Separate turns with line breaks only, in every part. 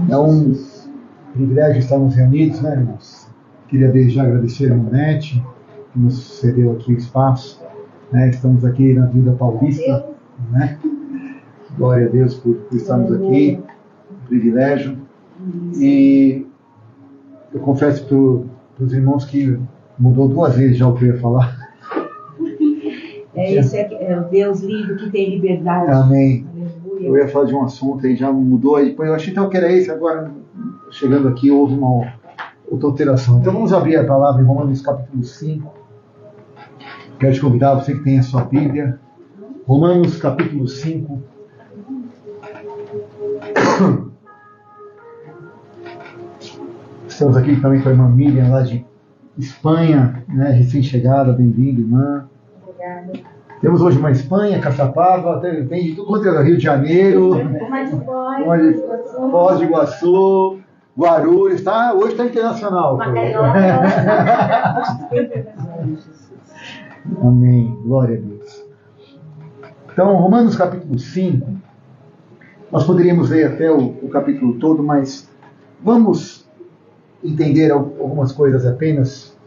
É um privilégio estarmos reunidos, né, irmãos? Queria desde já agradecer a Monete, que nos cedeu aqui o espaço. Né? Estamos aqui na Vida Paulista, né? Glória a Deus por estarmos aqui, um privilégio. E eu confesso para os irmãos que mudou 2 vezes já o que eu ia falar.
Esse é o Deus livre que tem liberdade.
Amém.
Aleluia.
Eu ia falar de um assunto aí, já mudou, aí depois eu achei então que era esse, agora chegando aqui houve uma outra alteração. Então vamos abrir a palavra em Romanos capítulo 5. Quero te convidar, você que tem a sua Bíblia, Romanos capítulo 5. Estamos aqui também com a irmã Miriam, lá de Espanha, né, recém-chegada, bem-vinda, irmã.
Obrigada.
Temos hoje uma Espanha, Caçapava, tem de tudo quanto é Rio de Janeiro, Foz do Iguaçu, Guarulhos, tá? Hoje está internacional. Amém, glória a Deus. Então, Romanos capítulo 5, nós poderíamos ler até o capítulo todo, mas vamos entender algumas coisas apenas,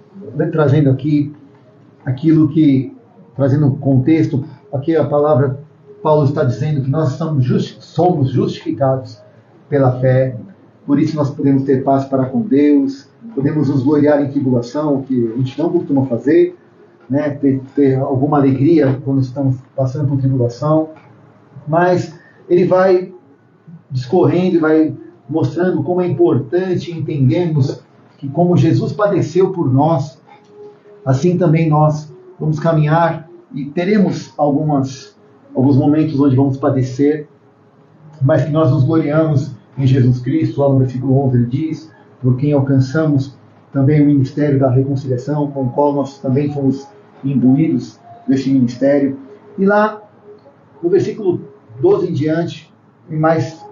trazendo aqui aquilo que, trazendo um contexto, aqui a palavra, Paulo está dizendo que nós somos justificados pela fé, por isso nós podemos ter paz para com Deus, podemos nos gloriar em tribulação, que a gente não costuma fazer, né? ter alguma alegria quando estamos passando por tribulação, mas ele vai discorrendo e vai mostrando como é importante entendermos que como Jesus padeceu por nós, assim também nós vamos caminhar e teremos alguns momentos onde vamos padecer, mas que nós nos gloriamos em Jesus Cristo. Lá no versículo 11 ele diz, por quem alcançamos também o ministério da reconciliação, com o qual nós também fomos imbuídos deste ministério. E lá no versículo 12 em diante, e mais,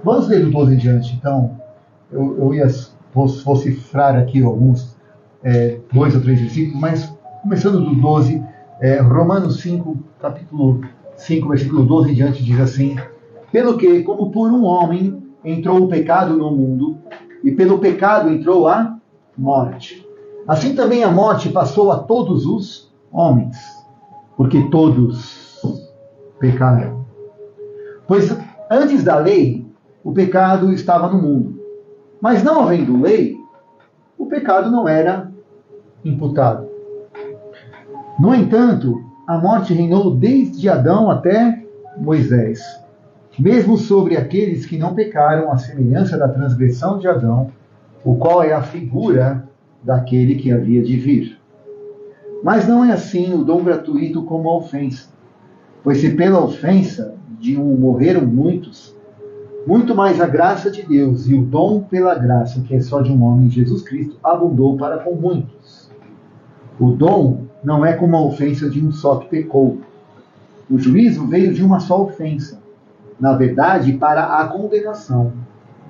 vamos ler do 12 em diante. Então, eu ia vocifrar aqui alguns 2 ou 3 versículos, mas começando do 12, Romanos 5, capítulo 5, versículo 12 em diante, diz assim, pelo que, como por um homem entrou o pecado no mundo, e pelo pecado entrou a morte, assim também a morte passou a todos os homens, porque todos pecaram. Pois antes da lei, o pecado estava no mundo, mas não havendo lei, o pecado não era imputado. No entanto, a morte reinou desde Adão até Moisés, mesmo sobre aqueles que não pecaram, à semelhança da transgressão de Adão, o qual é a figura daquele que havia de vir. Mas não é assim o dom gratuito como a ofensa. Pois se pela ofensa de um morreram muitos, muito mais a graça de Deus e o dom pela graça, que é só de um homem, Jesus Cristo, abundou para com muitos. O dom não é como a ofensa de um só que pecou. O juízo veio de uma só ofensa, na verdade, para a condenação.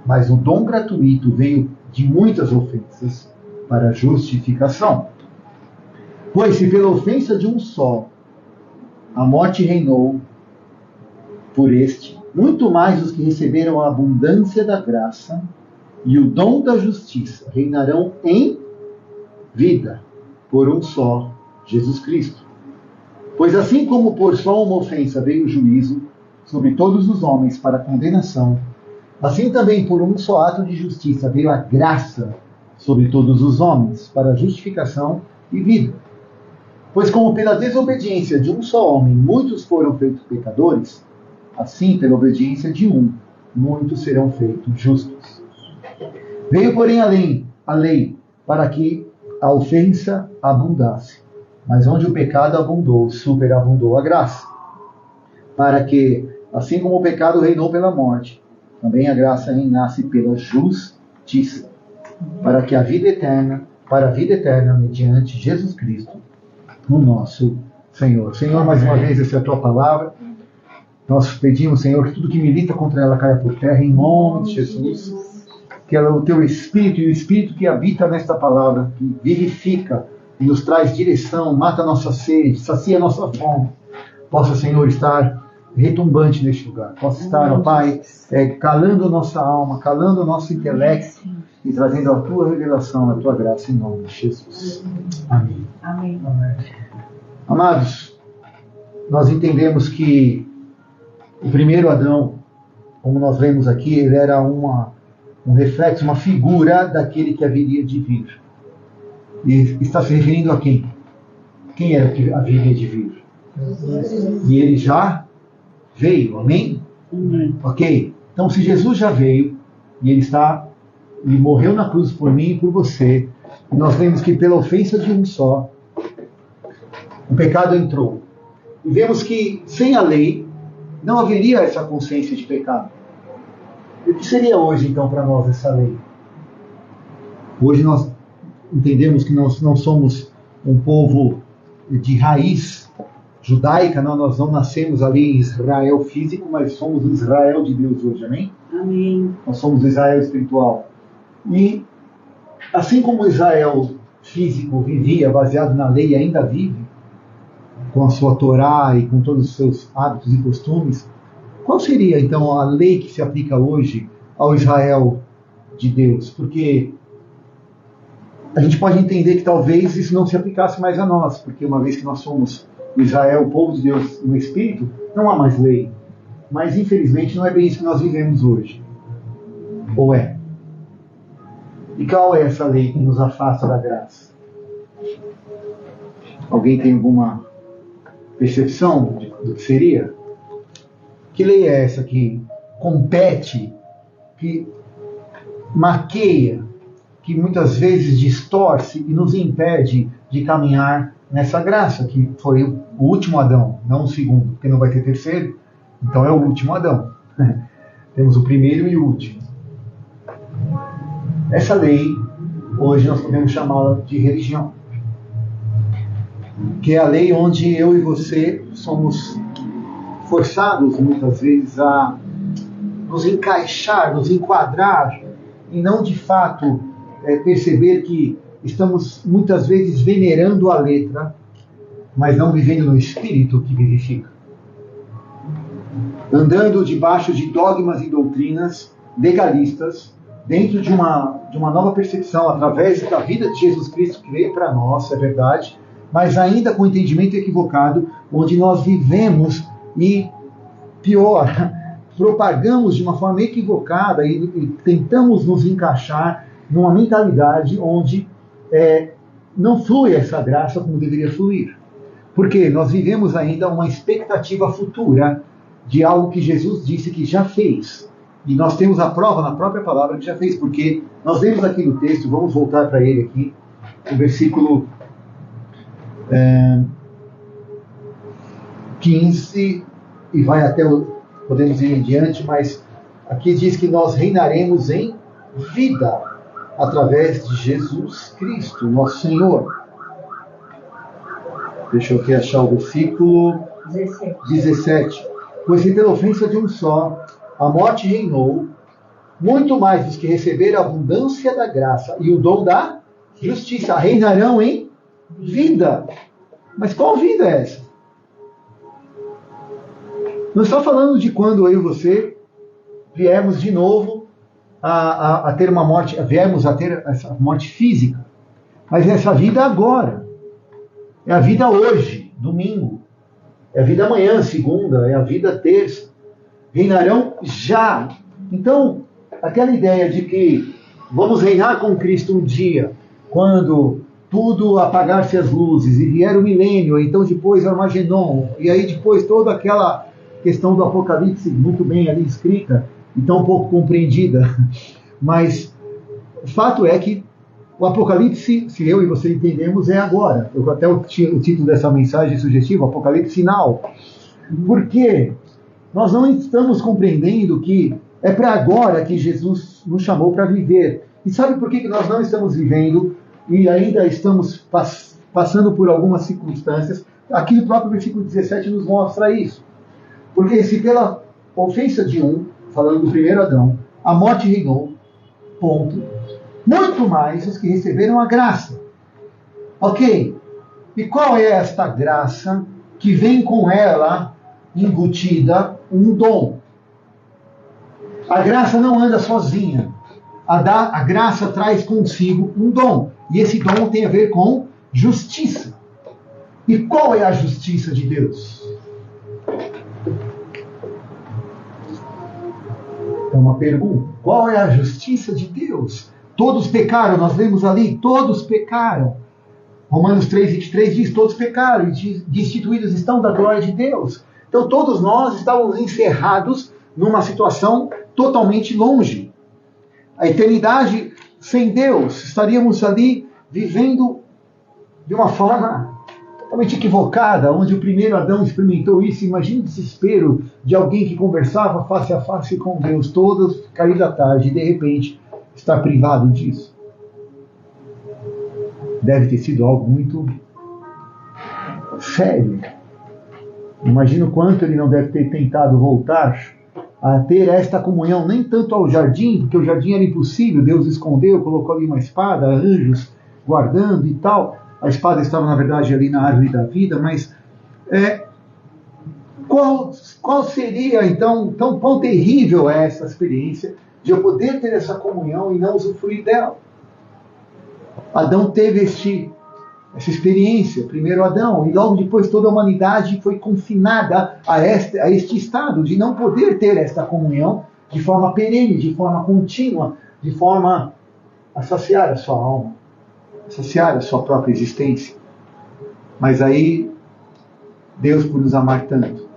Mas o dom gratuito veio de muitas ofensas, para a justificação. Pois se pela ofensa de um só a morte reinou por este, muito mais os que receberam a abundância da graça e o dom da justiça reinarão em vida por um só, Jesus Cristo. Pois assim como por só uma ofensa veio o juízo sobre todos os homens para a condenação, assim também por um só ato de justiça veio a graça sobre todos os homens para a justificação e vida. Pois como pela desobediência de um só homem muitos foram feitos pecadores, assim pela obediência de um muitos serão feitos justos. Veio, porém, a lei para que a ofensa abundasse, mas onde o pecado abundou, superabundou a graça, para que, assim como o pecado reinou pela morte, também a graça reinasse pela justiça, para a vida eterna, mediante Jesus Cristo, o nosso Senhor. Senhor, mais uma vez, essa é a tua palavra. Nós pedimos, Senhor, que tudo que milita contra ela caia por terra, em nome de Jesus. Que ela, o teu Espírito e o Espírito que habita nesta palavra, que vivifica e nos traz direção, mata a nossa sede, sacia a nossa fome, possa, Senhor, estar retumbante neste lugar. Possa estar, ó Pai, calando nossa alma, calando o nosso intelecto e trazendo a Tua revelação, a Tua graça em nome de Jesus. Amém.
Amém.
Amados, nós entendemos que o primeiro Adão, como nós vemos aqui, ele era um reflexo, uma figura daquele que haveria de vir. E está se referindo a quem? Quem era que haveria de vir? E ele já veio, amém? Ok? Então, se Jesus já veio, e ele morreu na cruz por mim e por você, nós vemos que pela ofensa de um só, o pecado entrou. E vemos que sem a lei, não haveria essa consciência de pecado. E o que seria hoje, então, para nós essa lei? Hoje nós entendemos que nós não somos um povo de raiz judaica, não, nós não nascemos ali em Israel físico, mas somos o Israel de Deus hoje, amém?
Amém.
Nós somos o Israel espiritual. E assim como o Israel físico vivia baseado na lei e ainda vive, com a sua Torá e com todos os seus hábitos e costumes, qual seria então a lei que se aplica hoje ao Israel de Deus? Porque a gente pode entender que talvez isso não se aplicasse mais a nós, porque uma vez que nós somos o Israel, o povo de Deus no Espírito, não há mais lei. Mas infelizmente não é bem isso que nós vivemos hoje. Ou é? E qual é essa lei que nos afasta da graça? Alguém tem alguma percepção do que seria? Que lei é essa que compete, que maqueia, que muitas vezes distorce e nos impede de caminhar nessa graça, que foi o último Adão, não o segundo, porque não vai ter terceiro, então é o último Adão. Temos o primeiro e o último. Essa lei, hoje nós podemos chamá-la de religião, que é a lei onde eu e você somos forçados muitas vezes a nos encaixar, nos enquadrar e não de fato perceber que estamos muitas vezes venerando a letra, mas não vivendo no espírito que vivifica. Andando debaixo de dogmas e doutrinas legalistas, dentro de uma nova percepção, através da vida de Jesus Cristo que veio para nós, é verdade, mas ainda com entendimento equivocado, onde nós vivemos e, pior, propagamos de uma forma equivocada e tentamos nos encaixar numa mentalidade onde não flui essa graça como deveria fluir. Porque nós vivemos ainda uma expectativa futura de algo que Jesus disse que já fez. E nós temos a prova na própria palavra que já fez, porque nós vemos aqui no texto, vamos voltar para ele aqui, o versículo 15, e vai até podemos ir em diante, mas aqui diz que nós reinaremos em vida, através de Jesus Cristo, nosso Senhor. Deixa eu aqui achar o versículo 17. Pois que pela ofensa de um só, a morte reinou, muito mais dos que receberam a abundância da graça e o dom da justiça reinarão em vida. Mas qual vida é essa? Não estou falando de quando eu e você viemos de novo a ter uma morte, viemos a ter essa morte física, mas essa vida agora. É a vida hoje, domingo. É a vida amanhã, segunda. É a vida terça. Reinarão já. Então, aquela ideia de que vamos reinar com Cristo um dia, quando tudo apagar-se as luzes e vier o milênio, então depois Armagedon, e aí depois toda aquela questão do Apocalipse, muito bem ali escrita, e tão pouco compreendida. Mas o fato é que o Apocalipse, se eu e você entendemos, é agora. Até o título dessa mensagem sugestivo, Apocalipse Final. Por quê? Nós não estamos compreendendo que é para agora que Jesus nos chamou para viver. E sabe por que nós não estamos vivendo e ainda estamos passando por algumas circunstâncias? Aqui no próprio versículo 17 nos mostra isso. Porque se pela ofensa de um, falando do primeiro Adão, a morte reinou, ponto, muito mais os que receberam a graça. Ok? E qual é esta graça que vem com ela embutida um dom. A graça não anda sozinha. A graça traz consigo um dom. E esse dom tem a ver com justiça. E qual é a justiça de Deus? É uma pergunta. Qual é a justiça de Deus? Todos pecaram, nós lemos ali, todos pecaram. Romanos 3,23 diz, todos pecaram e destituídos estão da glória de Deus. Então todos nós estávamos encerrados numa situação totalmente longe. A eternidade sem Deus, estaríamos ali vivendo de uma forma totalmente equivocada, onde o primeiro Adão experimentou isso. Imagina o desespero de alguém que conversava face a face com Deus, todos cair da tarde, e de repente estar privado disso. Deve ter sido algo muito sério. Imagina o quanto ele não deve ter tentado voltar a ter esta comunhão, nem tanto ao jardim, porque o jardim era impossível, Deus escondeu, colocou ali uma espada, anjos guardando e tal. A espada estava, na verdade, ali na árvore da vida, mas qual seria, então, quão terrível é essa experiência de eu poder ter essa comunhão e não usufruir dela? Adão teve essa experiência, primeiro Adão, e logo depois toda a humanidade foi confinada a este estado de não poder ter esta comunhão de forma perene, de forma contínua, de forma a saciar a sua alma, a saciar a sua própria existência. Mas aí, Deus, por nos amar tanto,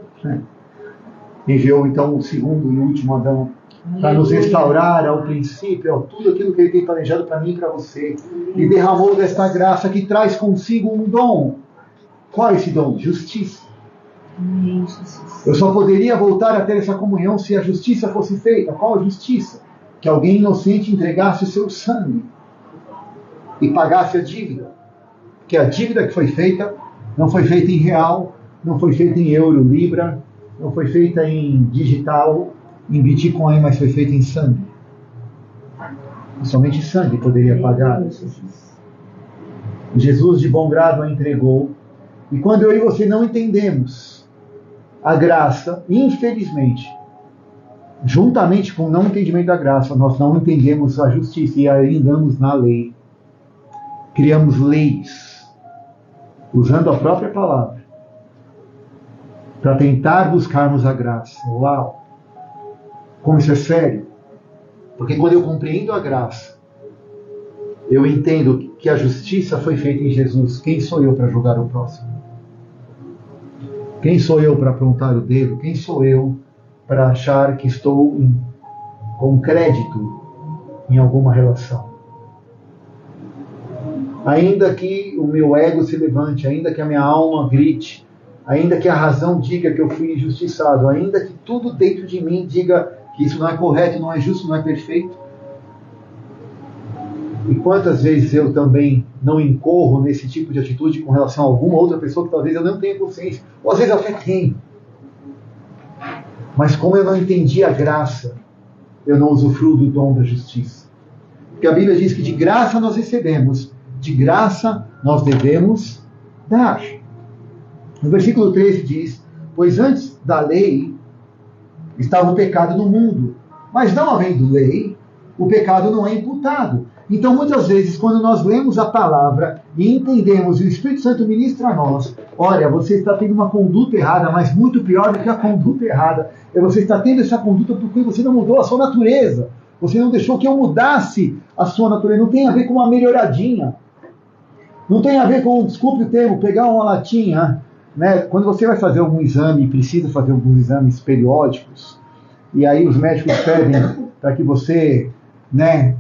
enviou então o segundo e último Adão, para nos restaurar ao princípio, tudo aquilo que Ele tem planejado para mim e para você. E derramou desta graça que traz consigo um dom. Qual é esse dom? Justiça. Eu só poderia voltar a ter essa comunhão se a justiça fosse feita. Qual a justiça? Que alguém inocente entregasse o seu sangue e pagasse a dívida. Porque a dívida que foi feita não foi feita em real, não foi feita em euro, libra, não foi feita em digital, em Bitcoin, mas foi feito em sangue. E somente sangue poderia pagar. Jesus de bom grado a entregou. E quando eu e você não entendemos a graça, infelizmente, juntamente com o não entendimento da graça, nós não entendemos a justiça e aí andamos na lei. Criamos leis, usando a própria palavra, para tentar buscarmos a graça. Uau! Como isso é sério? Porque quando eu compreendo a graça, eu entendo que a justiça foi feita em Jesus. Quem sou eu para julgar o próximo? Quem sou eu para apontar o dedo? Quem sou eu para achar que estou com crédito em alguma relação? Ainda que o meu ego se levante, ainda que a minha alma grite, ainda que a razão diga que eu fui injustiçado, ainda que tudo dentro de mim diga que isso não é correto, não é justo, não é perfeito. E quantas vezes eu também não incorro nesse tipo de atitude com relação a alguma outra pessoa que talvez eu não tenha consciência, ou às vezes eu até tenho. Mas como eu não entendi a graça, eu não usufruo do dom da justiça. Porque a Bíblia diz que de graça nós recebemos, de graça nós devemos dar. No versículo 13 diz, pois antes da lei estava o pecado no mundo, mas não havendo lei, o pecado não é imputado. Então, muitas vezes, quando nós lemos a palavra e entendemos, e o Espírito Santo ministra a nós, olha, você está tendo uma conduta errada, mas muito pior do que a conduta errada, você está tendo essa conduta porque você não mudou a sua natureza, você não deixou que eu mudasse a sua natureza, não tem a ver com uma melhoradinha, não tem a ver com, desculpe o termo, pegar uma latinha, né? Quando você vai fazer algum exame, precisa fazer alguns exames periódicos, e aí os médicos pedem para que você, né,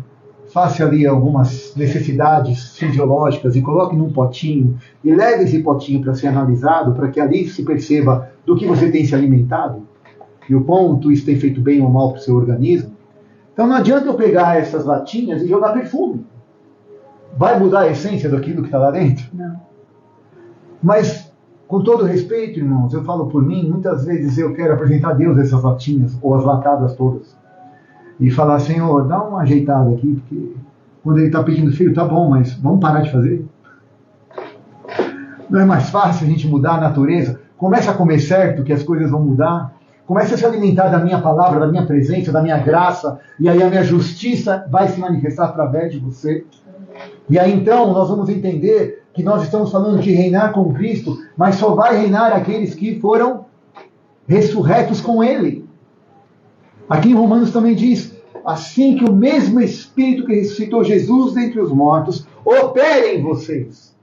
faça ali algumas necessidades fisiológicas e coloque num potinho e leve esse potinho para ser analisado, para que ali se perceba do que você tem se alimentado e o quanto isso tem feito bem ou mal para o seu organismo. Então não adianta eu pegar essas latinhas e jogar perfume. Vai mudar a essência daquilo que está lá dentro?
Não.
Mas, com todo respeito, irmãos, eu falo por mim, muitas vezes eu quero apresentar a Deus essas latinhas, ou as latadas todas, e falar, Senhor, dá uma ajeitada aqui, porque quando Ele está pedindo filho, tá bom, mas vamos parar de fazer? Não é mais fácil a gente mudar a natureza? começa a comer certo, que as coisas vão mudar. Começa a se alimentar da minha palavra, da minha presença, da minha graça. E aí a minha justiça vai se manifestar através de você. E aí então nós vamos entender que nós estamos falando de reinar com Cristo, mas só vai reinar aqueles que foram ressurretos com Ele. Aqui em Romanos também diz, assim que o mesmo Espírito que ressuscitou Jesus dentre os mortos, opere em vocês.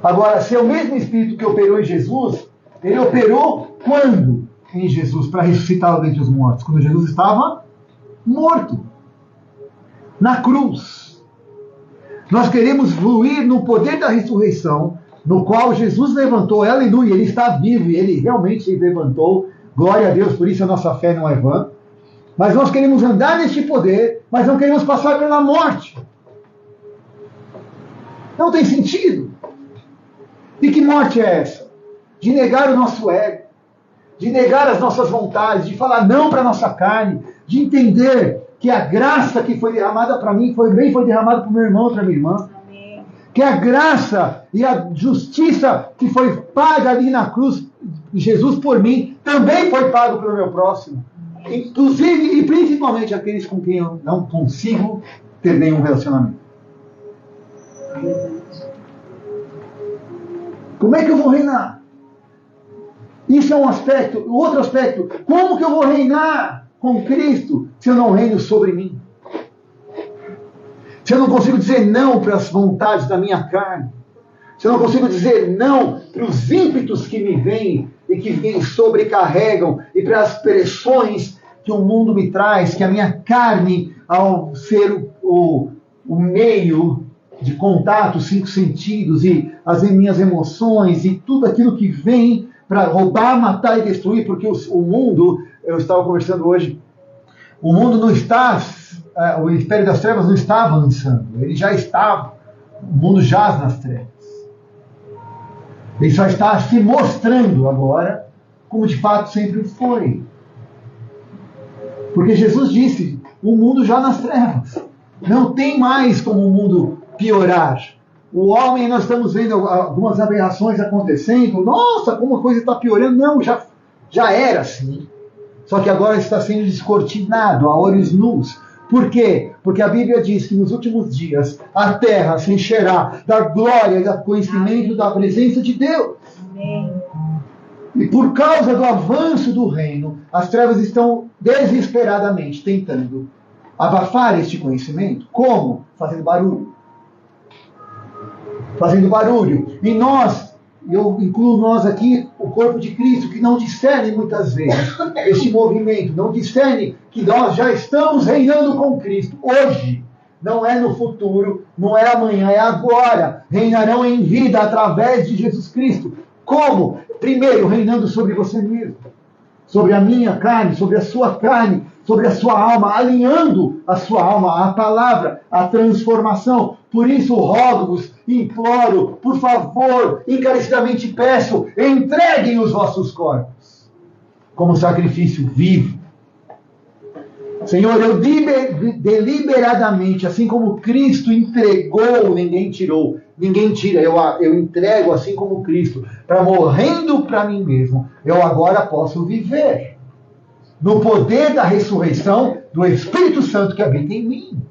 Agora, se é o mesmo Espírito que operou em Jesus, ele operou quando em Jesus para ressuscitá-lo dentre os mortos? Quando Jesus estava morto, na cruz. Nós queremos fluir no poder da ressurreição, no qual Jesus levantou, aleluia, ele está vivo e ele realmente se levantou, glória a Deus, por isso a nossa fé não é vã. Mas nós queremos andar neste poder, mas não queremos passar pela morte. Não tem sentido. E que morte é essa? De negar o nosso ego, de negar as nossas vontades, de falar não para a nossa carne, de entender que a graça que foi derramada para mim foi derramada para o meu irmão e para a minha irmã.
Amém.
Que a graça e a justiça que foi paga ali na cruz de Jesus por mim, também foi pago pelo meu próximo. Inclusive e principalmente aqueles com quem eu não consigo ter nenhum relacionamento. Como é que eu vou reinar? Isso é um aspecto. O outro aspecto, como que eu vou reinar com Cristo se eu não reino sobre mim? Se eu não consigo dizer não para as vontades da minha carne, se eu não consigo dizer não para os ímpetos que me vêm e que me sobrecarregam e para as pressões que o mundo me traz, que a minha carne, ao ser o meio de contato, os 5 sentidos e as minhas emoções e tudo aquilo que vem para roubar, matar e destruir, porque o mundo, eu estava conversando hoje, o mundo não está, o Império das Trevas não está avançando, ele já estava, o mundo jaz nas trevas. Ele só está se mostrando agora como de fato sempre foi. Porque Jesus disse, o mundo já nas trevas. Não tem mais como o mundo piorar. O homem, nós estamos vendo algumas aberrações acontecendo. Nossa, como a coisa está piorando. Não, já era assim. Só que agora está sendo descortinado a olhos nus. Por quê? Porque a Bíblia diz que nos últimos dias a terra se encherá da glória e do conhecimento da presença de Deus.
Amém.
E por causa do avanço do reino, as trevas estão desesperadamente tentando abafar este conhecimento. Como? Fazendo barulho. Fazendo barulho. E nós, eu incluo nós aqui, o corpo de Cristo, que não discerne muitas vezes este movimento, não discerne que nós já estamos reinando com Cristo hoje. Não é no futuro, não é amanhã, é agora. Reinarão em vida através de Jesus Cristo. Como? Primeiro, reinando sobre você mesmo, sobre a minha carne, sobre a sua carne, sobre a sua alma, alinhando a sua alma à palavra, à transformação. Por isso, rogo-vos, imploro, por favor, encarecidamente peço, entreguem os vossos corpos como sacrifício vivo. Senhor, eu deliberadamente, assim como Cristo entregou, ninguém tirou, ninguém tira, eu entrego assim como Cristo, para morrendo para mim mesmo, eu agora posso viver no poder da ressurreição do Espírito Santo que habita em mim.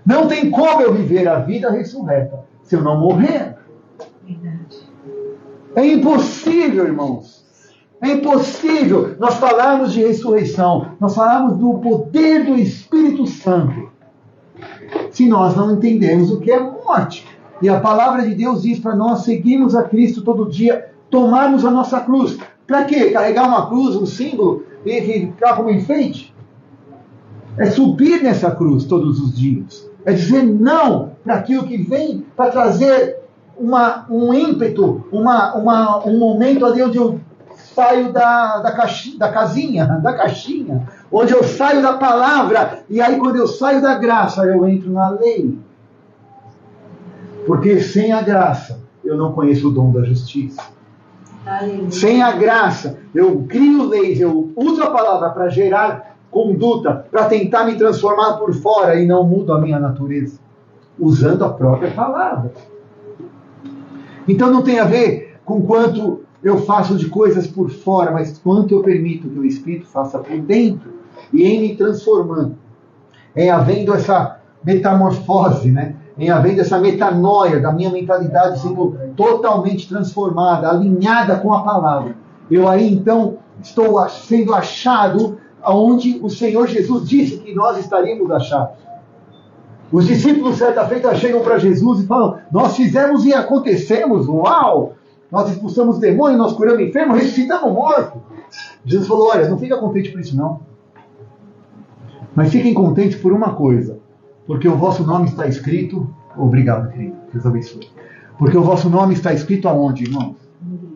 Não tem como eu viver a vida ressurreta se eu não morrer. É impossível, irmãos. É impossível nós falarmos de ressurreição, nós falarmos do poder do Espírito Santo, se nós não entendermos o que é morte. E a palavra de Deus diz para nós seguirmos a Cristo todo dia, tomarmos a nossa cruz. Para quê? Carregar uma cruz, um símbolo, e ficar como enfeite? É subir nessa cruz todos os dias. É dizer não para aquilo que vem para trazer um ímpeto, um momento ali onde eu saio da caixinha, onde eu saio da palavra, e aí quando eu saio da graça, eu entro na lei. Porque sem a graça, eu não conheço o dom da justiça.
Aleluia.
Sem a graça, eu crio leis, eu uso a palavra para gerar conduta, para tentar me transformar por fora e não mudo a minha natureza, usando a própria palavra. Então não tem a ver com quanto eu faço de coisas por fora, mas quanto eu permito que o Espírito faça por dentro e em me transformando, em havendo essa metamorfose, né? Em havendo essa metanoia da minha mentalidade sendo totalmente transformada, alinhada com a palavra. Eu aí então estou sendo achado onde o Senhor Jesus disse que nós estaríamos achados. Os discípulos certa feita chegam para Jesus e falam: nós fizemos e acontecemos, uau! Nós expulsamos demônios, nós curamos enfermos, ressuscitamos mortos. Jesus falou: olha, não fica contente por isso não. Mas fiquem contentes por uma coisa, porque o vosso nome está escrito... Obrigado, querido. Deus abençoe. Porque o vosso nome está escrito aonde, irmãos?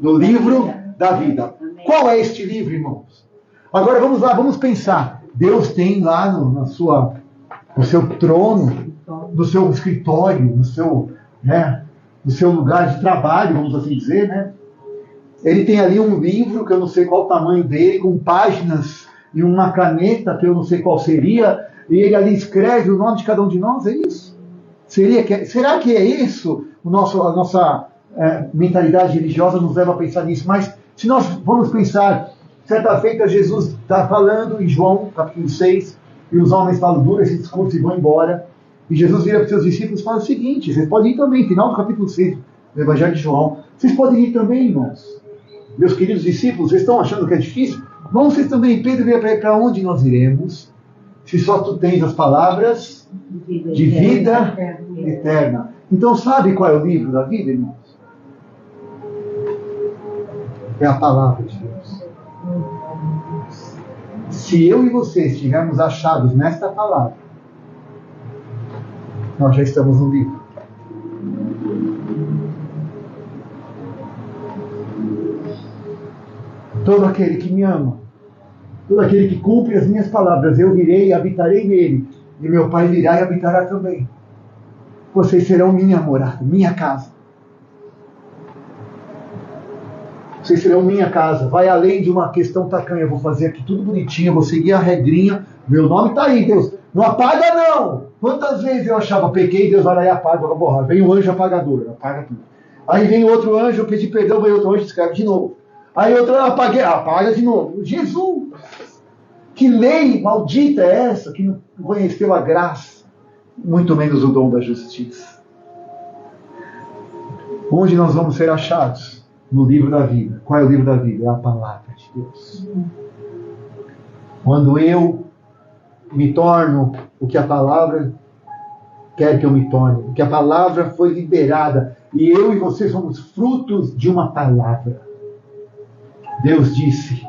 No livro da vida. Qual é este livro, irmãos? Agora vamos lá, vamos pensar. Deus tem lá no seu trono, no seu escritório, no seu lugar de trabalho, vamos assim dizer, né? Ele tem ali um livro, que eu não sei qual o tamanho dele, com páginas e uma caneta, que eu não sei qual seria, e ele ali escreve o nome de cada um de nós, é isso? Será que é isso? A nossa mentalidade religiosa nos leva a pensar nisso, mas se nós vamos pensar, certa feita Jesus está falando em João, capítulo 6, e os homens falam duro esse discurso e vão embora, e Jesus vira para os seus discípulos e fala o seguinte: vocês podem ir também, final do capítulo 6 do Evangelho de João, vocês podem ir também, irmãos. Meus queridos discípulos, vocês estão achando que é difícil? Vão vocês também. Pedro vira para onde nós iremos? Se só tu tens as palavras de vida eterna. Então sabe qual é o livro da vida, irmãos? É a palavra de Deus. Se eu e você estivermos achados nesta palavra, nós já estamos no livro. Todo aquele que me ama, todo aquele que cumpre as minhas palavras, eu virei e habitarei nele, e meu Pai virá e habitará também. Vocês serão minha morada, minha casa. Vocês serão minha casa. Vai além de uma questão tacanha. Eu vou fazer aqui tudo bonitinho, eu vou seguir a regrinha. Meu nome está aí, Deus. Não apaga, não! Quantas vezes eu achava, pequei, Deus vai lá e apaga, vai borrar. Vem o anjo apagador, apaga tudo. Aí vem outro anjo, eu pedi perdão, vem outro anjo, escreve de novo. Aí outro, apaguei, apaga de novo. Jesus! Que lei maldita é essa que não conheceu a graça, muito menos o dom da justiça? Onde nós vamos ser achados? No livro da vida. Qual é o livro da vida? É a palavra de Deus. Quando eu me torno o que a palavra quer que eu me torne, porque a palavra foi liberada, e eu e você somos frutos de uma palavra. Deus disse: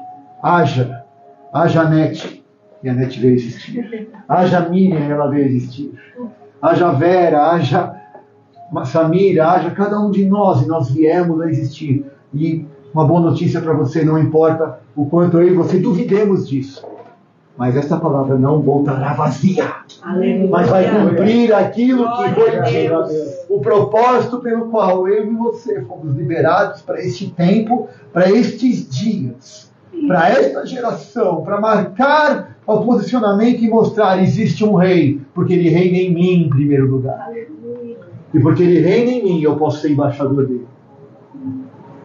haja Anete, e a Anete veio existir. Haja Miriam, ela veio existir. Haja Vera, haja Samira, haja cada um de nós, e nós viemos a existir. E uma boa notícia para você: não importa o quanto eu e você duvidemos disso, mas essa palavra não voltará vazia. Aleluia. Mas vai cumprir aquilo que foi dito, o propósito pelo qual eu e você fomos liberados para este tempo, para estes dias, para esta geração, para marcar o posicionamento e mostrar: existe um rei, porque ele reina em mim em primeiro lugar. Aleluia. E porque ele reina em mim, eu posso ser embaixador dele.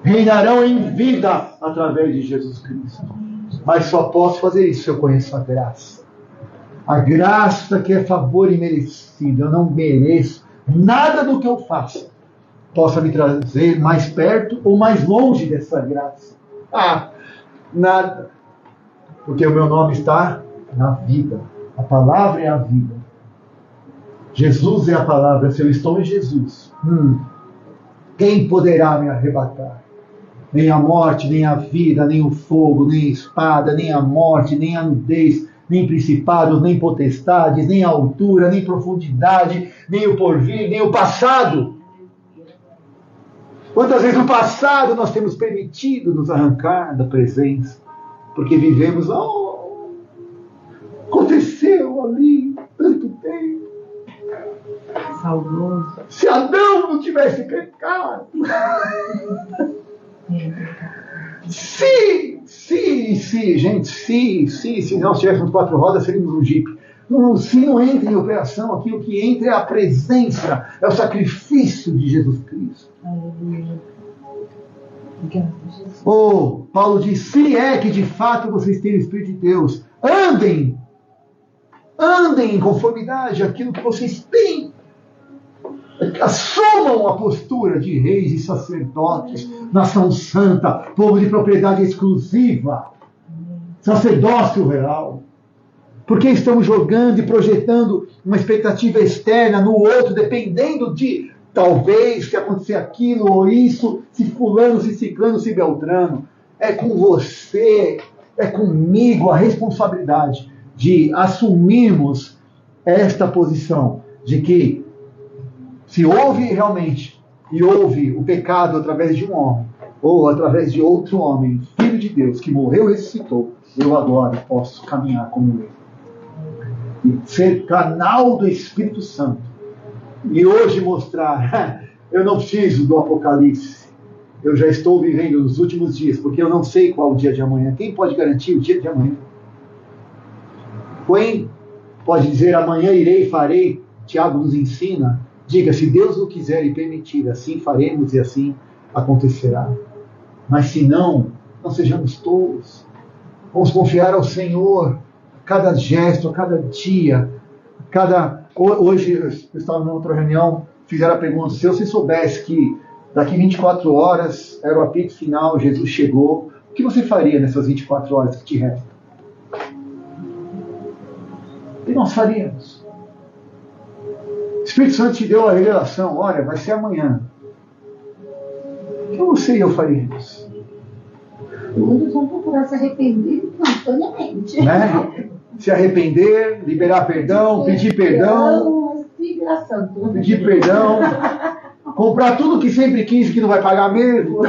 Reinarão em vida através de Jesus Cristo. Mas só posso fazer isso se eu conheço a graça. A graça que é favor imerecido. Eu não mereço nada do que eu faço possa me trazer mais perto ou mais longe dessa graça. Nada. Porque o meu nome está na vida. A palavra é a vida. Jesus é a palavra. Se eu estou em Jesus, quem poderá me arrebatar? Nem a morte, nem a vida, nem o fogo, nem a espada, nem a morte, nem a nudez, nem principados, nem potestades, nem a altura, nem profundidade, nem o porvir, nem o passado. Quantas vezes no passado nós temos permitido nos arrancar da presença, porque vivemos, aconteceu ali tanto tempo.
Saudoso.
Se Adão não tivesse pecado. Se nós tivéssemos 4 rodas, seríamos um Jeep. Se não entra em operação aqui, o que entra é a presença, é o sacrifício de Jesus Cristo. Oh, Paulo diz, se é que de fato vocês têm o Espírito de Deus, andem em conformidade àquilo que vocês têm. Assumam a postura de reis e sacerdotes, nação santa, povo de propriedade exclusiva, sacerdócio real. Porque estamos jogando e projetando uma expectativa externa no outro, dependendo de, talvez, se acontecer aquilo ou isso, se fulano, se ciclano, se beltrano. É com você, é comigo a responsabilidade de assumirmos esta posição de que se houve realmente, e houve o pecado através de um homem, ou através de outro homem, filho de Deus, que morreu e ressuscitou, eu agora posso caminhar como ele. E ser canal do Espírito Santo. E hoje mostrar, eu não preciso do Apocalipse. Eu já estou vivendo nos últimos dias, porque eu não sei qual o dia de amanhã. Quem pode garantir o dia de amanhã? Quem pode dizer amanhã irei e farei? Tiago nos ensina. Diga, se Deus o quiser e permitir, assim faremos e assim acontecerá. Mas se não, não sejamos tolos. Vamos confiar ao Senhor a cada gesto, a cada dia, Hoje, eu estava em outra reunião, fizeram a pergunta, se você soubesse que daqui 24 horas era o apito final, Jesus chegou, o que você faria nessas 24 horas que te restam? O que nós faríamos? O Espírito Santo te deu a revelação, olha, vai ser amanhã. O que você e eu faríamos?
Muitos vão procurar se arrepender instantaneamente.
Né? Se arrepender, liberar perdão, pedir perdão, pedir perdão, comprar tudo que sempre quis que não vai pagar mesmo.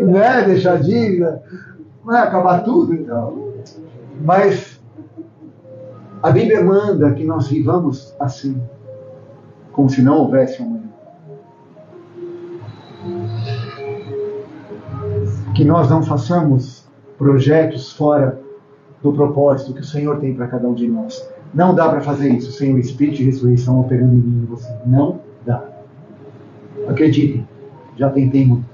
Né? Deixar dívida, não é acabar tudo, então. Mas a Bíblia manda que nós vivamos assim, como se não houvesse amanhã. Que nós não façamos projetos fora do propósito que o Senhor tem para cada um de nós. Não dá para fazer isso sem o Espírito de ressurreição operando em mim e você. Não dá. Acreditem, já tentei muito.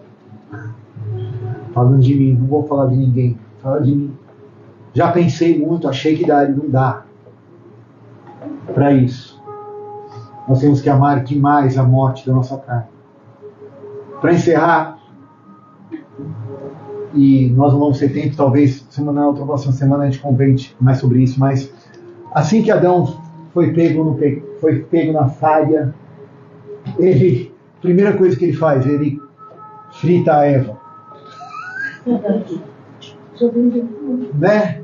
Falando de mim, não vou falar de ninguém. Fala de mim. Já pensei muito, achei que daria, não dá. Para isso, nós temos que amar demais a morte da nossa carne. Para encerrar, e nós não vamos ter tempo, talvez semana na outra próxima semana a gente convente mais sobre isso, mas assim que Adão foi pego na falha, a primeira coisa que ele faz, ele frita a Eva. Né?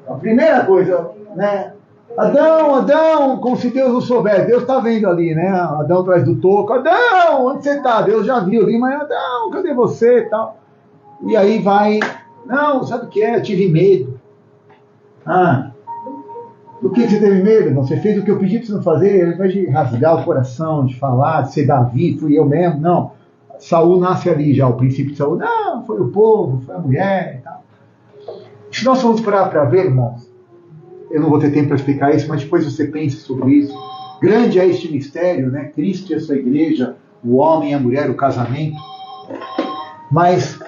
A primeira coisa, né? Adão, como se Deus não soubesse. Deus está vendo ali, né? Adão atrás do toco. Adão, onde você está? Deus já viu ali, mas Adão, cadê você? Tal. E aí vai, não, sabe o que é? Eu tive medo. Do que você teve medo? Você fez o que eu pedi para você não fazer, ao invés de rasgar o coração, de falar, de ser Davi, fui eu mesmo, não. Saul nasce ali já, o princípio de Saul, não, foi o povo, foi a mulher e tal. Se nós formos parar para ver, irmãos, eu não vou ter tempo para explicar isso, mas depois você pensa sobre isso. Grande é este mistério, né? Cristo e a sua igreja, o homem e a mulher, o casamento. Mas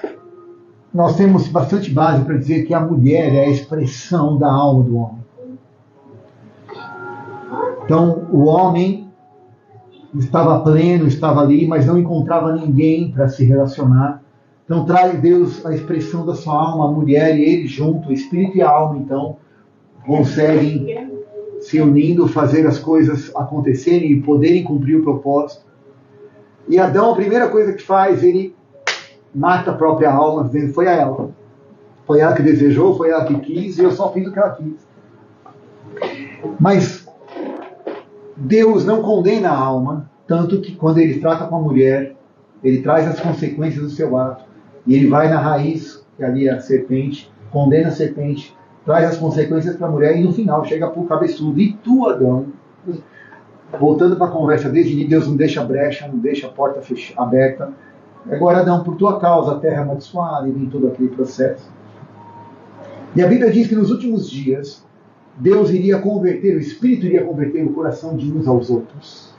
nós temos bastante base para dizer que a mulher é a expressão da alma do homem. Então, o homem estava pleno, estava ali, mas não encontrava ninguém para se relacionar. Então, traz Deus a expressão da sua alma, a mulher e ele junto, o espírito e a alma, então, conseguem, se unindo, fazer as coisas acontecerem e poderem cumprir o propósito. E Adão, a primeira coisa que faz, ele mata a própria alma, dizendo, foi a ela. Foi ela que desejou, foi ela que quis, e eu só fiz o que ela quis. Mas Deus não condena a alma, tanto que quando ele trata com a mulher, ele traz as consequências do seu ato. E ele vai na raiz, que ali é a serpente, condena a serpente, traz as consequências para a mulher, e no final chega para o cabeçudo. E tu, Adão, voltando para a conversa desde Deus não deixa brecha, não deixa a porta aberta. Agora, Adão, por tua causa a terra é amaldiçoada, e vem todo aquele processo. E a Bíblia diz que nos últimos dias, Deus iria converter, o Espírito iria converter o coração de uns aos outros.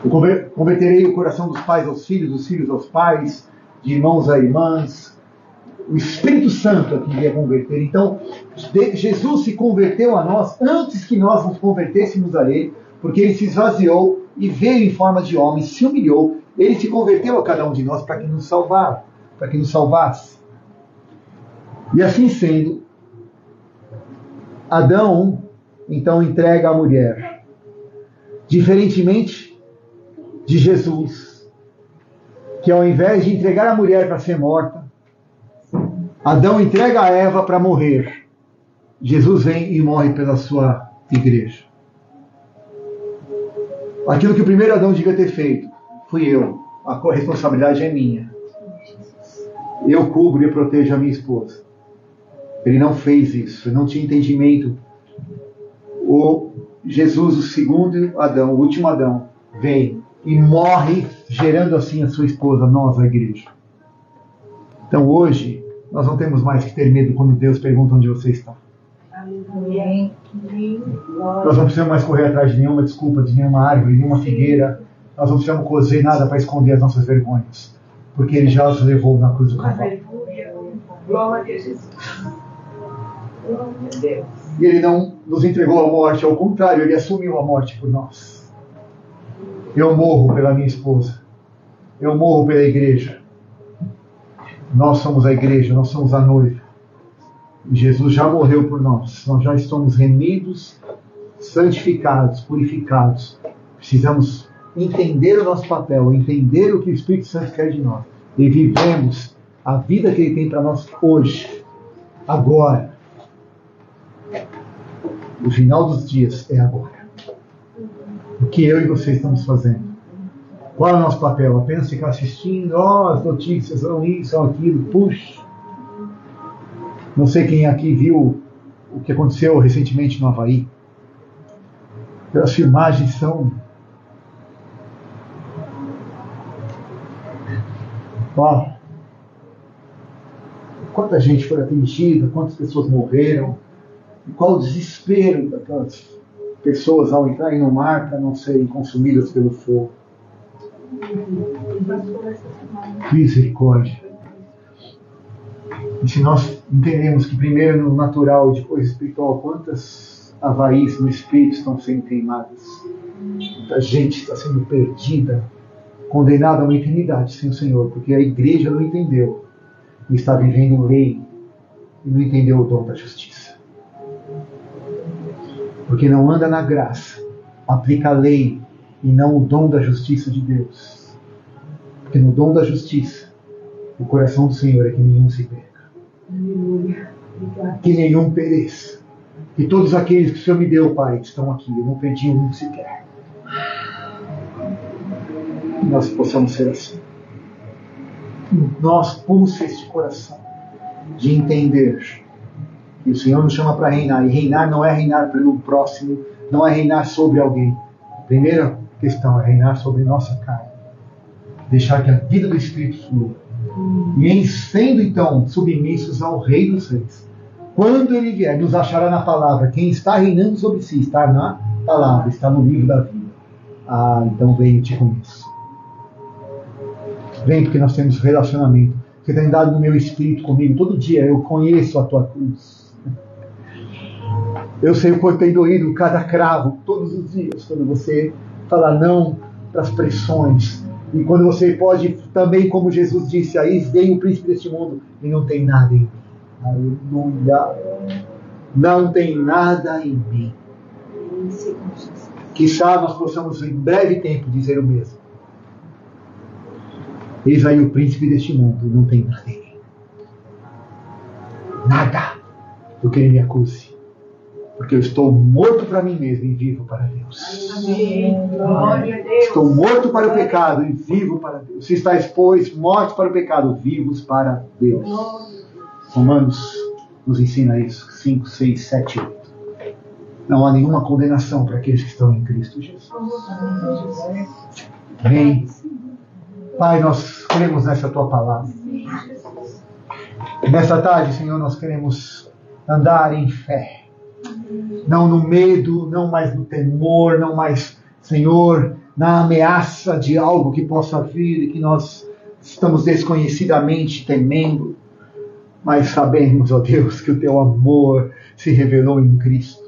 Eu converterei o coração dos pais aos filhos, dos filhos aos pais, de irmãos a irmãs. O Espírito Santo é que iria converter. Então, Jesus se converteu a nós antes que nós nos convertêssemos a Ele, porque Ele se esvaziou e veio em forma de homem, se humilhou. Ele se converteu a cada um de nós para que nos salvasse. E assim sendo, Adão então entrega a mulher. Diferentemente de Jesus, que ao invés de entregar a mulher para ser morta, Adão entrega a Eva para morrer. Jesus vem e morre pela sua igreja. Aquilo que o primeiro Adão devia ter feito, fui eu. A responsabilidade é minha. Eu cubro e protejo a minha esposa. Ele não fez isso, ele não tinha entendimento. O Jesus, o segundo Adão, o último Adão, vem e morre, gerando assim a sua esposa, nós, a igreja. Então hoje, nós não temos mais que ter medo quando Deus pergunta onde você está. Nós não precisamos mais correr atrás de nenhuma desculpa, de nenhuma árvore, nenhuma figueira. Nós não precisamos cozer nada para esconder as nossas vergonhas, porque Ele já as levou na cruz do Calvário.
Glória a Jesus. Glória a Deus.
E Ele não nos entregou à morte, ao contrário, Ele assumiu a morte por nós. Eu morro pela minha esposa. Eu morro pela igreja. Nós somos a igreja, nós somos a noiva. Jesus já morreu por nós. Nós já estamos remidos, santificados, purificados. Precisamos entender o nosso papel, entender o que o Espírito Santo quer de nós. E vivemos a vida que Ele tem para nós hoje, agora. O final dos dias é agora. O que eu e você estamos fazendo? Qual é o nosso papel? Apenas ficar assistindo, as notícias, isso, aquilo, puxa. Não sei quem aqui viu o que aconteceu recentemente no Havaí. As filmagens são... Quanta gente foi atingida, quantas pessoas morreram, e qual o desespero daquelas pessoas ao entrarem no mar para não serem consumidas pelo fogo. Misericórdia. E se nós entendemos que primeiro no natural e depois espiritual, quantas Havaís no espírito estão sendo queimadas, muita gente está sendo perdida, condenada a uma eternidade sem o Senhor, porque a igreja não entendeu e está vivendo lei e não entendeu o dom da justiça. Porque não anda na graça, aplica a lei e não o dom da justiça de Deus. Porque no dom da justiça, o coração do Senhor é que nenhum se perca, que nenhum pereça. E todos aqueles que o Senhor me deu, Pai, estão aqui, eu não perdi um sequer. Que nós possamos ser assim. Nós pulsa este coração de entender que o Senhor nos chama para reinar. E reinar não é reinar pelo próximo, não é reinar sobre alguém. A primeira questão é reinar sobre nossa carne. Deixar que a vida do Espírito flua. E em sendo então submissos ao Rei dos Reis, quando Ele vier, nos achará na palavra. Quem está reinando sobre si está na palavra, está no livro da vida. Então venho te conheço. Vem porque nós temos relacionamento. Você tem dado no meu espírito comigo. Todo dia eu conheço a tua cruz. Eu sei o quanto tem doído cada cravo, todos os dias, quando você fala não para as pressões. E quando você pode também, como Jesus disse, aí vem o príncipe deste mundo e não tem nada em mim. Aleluia. Não tem nada em mim. Quizá nós possamos em breve tempo dizer o mesmo. Eis aí o príncipe deste mundo, não tem nada em mim. Nada do que ele me acuse. Porque eu estou morto para mim mesmo e vivo para Deus.
Amém. Glória a Deus.
Estou morto para o pecado e vivo para Deus. Se estáis, pois, mortos para o pecado, vivos para Deus. Romanos nos ensina isso. 5, 6, 7, 8. Não há nenhuma condenação para aqueles que estão em Cristo Jesus. Amém. Pai, nós cremos nessa tua palavra. Nessa tarde, Senhor, nós queremos andar em fé. Não no medo, não mais no temor, não mais, Senhor, na ameaça de algo que possa vir e que nós estamos desconhecidamente temendo. Mas sabemos, ó Deus, que o Teu amor se revelou em Cristo.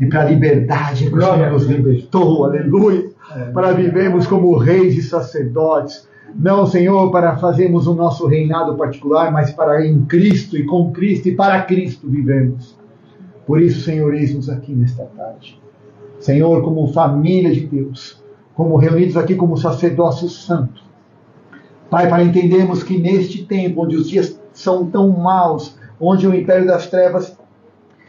E para a liberdade que o Senhor nos libertou, aleluia, para vivermos como reis e sacerdotes. Não, Senhor, para fazermos o nosso reinado particular, mas para em Cristo e com Cristo e para Cristo vivemos. Por isso, Senhor, eis-nos aqui nesta tarde. Senhor, como família de Deus, como reunidos aqui como sacerdócio santo. Pai, para entendermos que neste tempo, onde os dias são tão maus, onde o império das trevas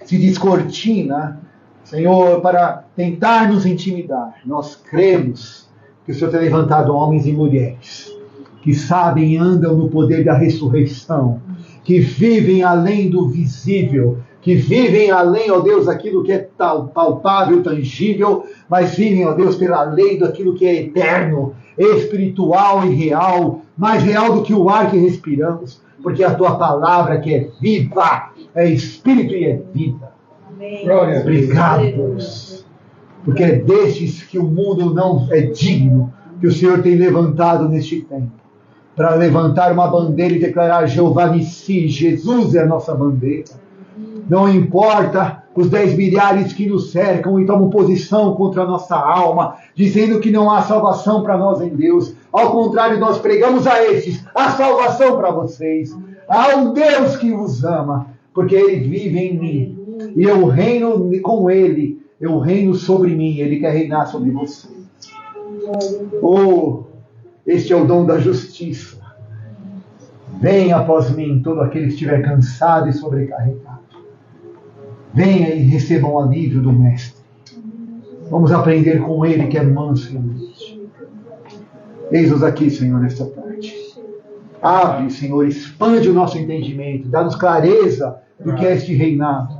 se descortina, Senhor, para tentar nos intimidar, nós cremos que o Senhor tem levantado homens e mulheres que sabem e andam no poder da ressurreição, que vivem além do visível, que vivem além, ó Deus, daquilo que é palpável, tangível, mas vivem, ó Deus, pela lei daquilo que é eterno, espiritual e real, mais real do que o ar que respiramos, porque a Tua palavra que é viva, é espírito e é vida. Glória. Obrigado, Deus, porque é destes que o mundo não é digno, que o Senhor tem levantado neste tempo, para levantar uma bandeira e declarar: Jeová Nissi, Jesus é a nossa bandeira. Não importa os 10 milhares que nos cercam e tomam posição contra a nossa alma, dizendo que não há salvação para nós em Deus. Ao contrário, nós pregamos a estes a salvação para vocês. Há um Deus que os ama, porque Ele vive em mim. E eu reino com Ele, eu reino sobre mim, Ele quer reinar sobre você. Oh, este é o dom da justiça. Venha após mim todo aquele que estiver cansado e sobrecarregado. Venha e receba um alívio do Mestre. Vamos aprender com Ele que é manso e humilde. Eis-nos aqui, Senhor, nesta tarde. Abre, Senhor, expande o nosso entendimento, dá-nos clareza do que é este reinado.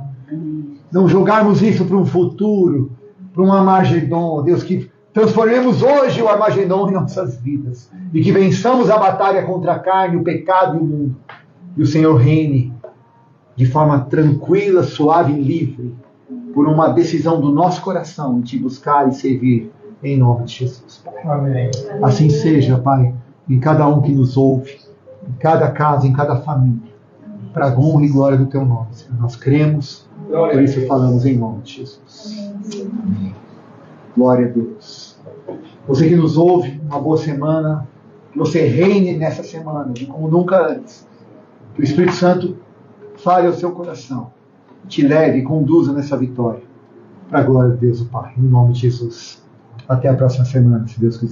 Não jogarmos isso para um futuro, para um Armagedon, Deus, que transformemos hoje o Armagedon em nossas vidas e que vençamos a batalha contra a carne, o pecado e o mundo. E o Senhor reine de forma tranquila, suave e livre, por uma decisão do nosso coração em Te buscar e servir, em nome de Jesus, Pai.
Amém.
Assim seja, Pai, em cada um que nos ouve, em cada casa, em cada família, para a honra e glória do Teu nome, Senhor. Nós cremos, por isso falamos em nome de Jesus. Amém. Glória a Deus. Você que nos ouve, uma boa semana, que você reine nessa semana, como nunca antes. Que o Espírito Santo fale ao seu coração, te leve e conduza nessa vitória, para a glória de Deus, o Pai, em nome de Jesus. Até a próxima semana, se Deus quiser.